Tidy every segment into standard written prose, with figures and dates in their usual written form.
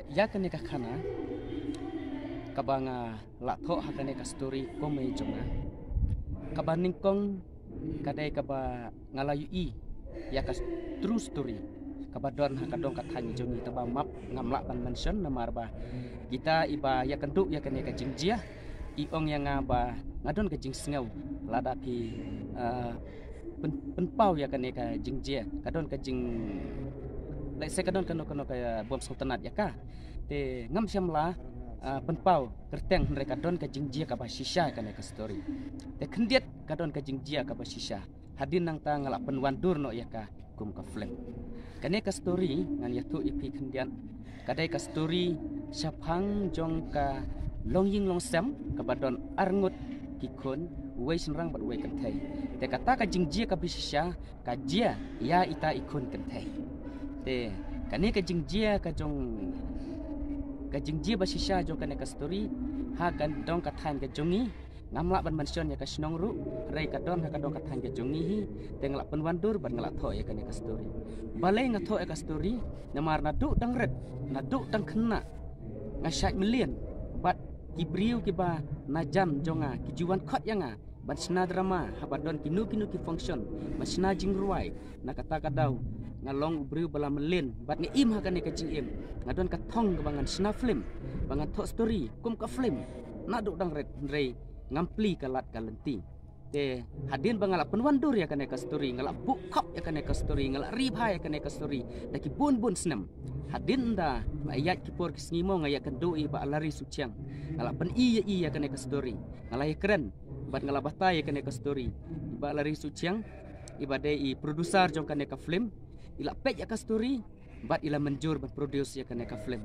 ya kene ka khana kabanga la tho hakane ka story ko me jonga kabaning kong kadai kaba ngalayu I ya ka true story kabadon hakadong kathanyi jongi taba map ngamla ban mention namar ba kita iba ya kenduk ya kene ka jingjia I ong yang ngaba ngadon ka jing sngau lada pi penpau ya kene ka jingjia kadon ka jing lai se kadon kano ka bom sultanat ya ka te ngam syamla penpau kerteng mereka don ka jingjia ka basisha kene ka story te kendiat kadon ka jingjia ka basisha hadin nang ta ngala penwandur no ya ka kum ka film kene ka story ngan ya tu ipi kendian kadai ka story syapang jong ka longying longsam ka badon arngut kikon wei senrang bat wei kentai te kata ka jingjia ka basisha ka jia ya ita ikon kentai te kane ka jingjia ka jong ka jingjia basisha jong kane ka story ha kan dong ka than ka jongi ngamla ban mention ya ka snong ru rei ka don ka dong ka than ka jongi hi te ngala penwandur ban ngala tho ya kane ka story balai ngatho ya ka story namar na du dang red na du dang kena ngasai million bat kibriu ki ba najam jonga ki jiwan khot yanga ban sna drama habadon kinu ki function masna jingruai na kata kadau ngalong ubriu bala melin bat nge im hakane ka jing im ngadon ka thong ka bangan sna film bangan tho story kum ka film na du dang red rei ngampli kalat kalenti te hadin bangala penwandur ya kane ka story ngala buk khop ya kane ka story ngala ribha ya kane ka story daki bun senam hadin da ayat kipor kisngimo ngaya kendoi ba lari suciang ngala pen I ya kane ka story ngala ya keren bat ngala batai ya kane ka story ba lari suciang ibade I producer jong kane ka film ila pej ya ka story bat ila menjur bat produce ya kane ka film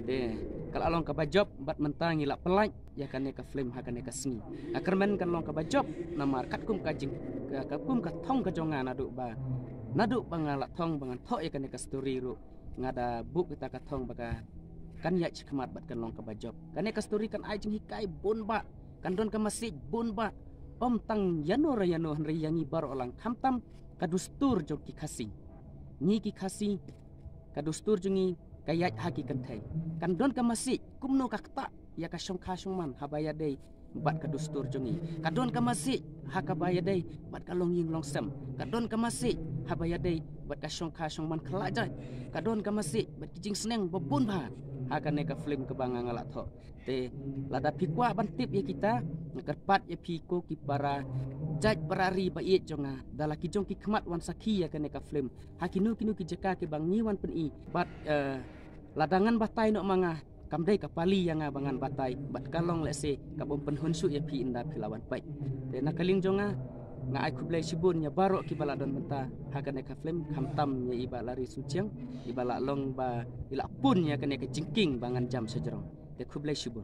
de kal along ka bajob bat mentang ila pelaj ya kane ka film ha kane ka sngi akermen kan long ka bajob namar kat kum ka jing ka kum ka thong ka jonga nadu bangala thong bangan tho ya kane ka story ru ngada buk kita ka thong baka kan ya chikmat bat kan long ka bajob kane ka story kan ai jing hikai bon ba kan don ka masih bon ba om tang yano hanri yangi bar olang khamtam kadustur jok ki khasi ni ki khasi kadustur jungi kayat haki kentai kan don ka masih kumno ka kta ya ka shong man habaya dei bat kadustur jungi kadon ka masih hakabaya dei bat ka longying longsam kadon ka masih habaya dei bat ka shong man khlaja kadon ka masih bat kijing seneng bebun ba hakane ka film ke banga ngala tho te lada pikwa bantip ya kita kerpat ya piko ki para jaj berari bait jonga dalaki jong ki khmat wan sakhi ya kane ka film hakinu kinu ki jeka ki bang niwan pen I bat ladangan batai no manga kamdai ka pali yang bangan batai bat kalong lese ka bom pen hunsu ya pi inda pilawan pai te nakaling jonga nga ai kublai sibun ya baro ki baladon menta hakane ka film khamtam ya iba lari suciang iba la long ba ila pun ya kane ka jingking bangan jam sejerong te kublai sibun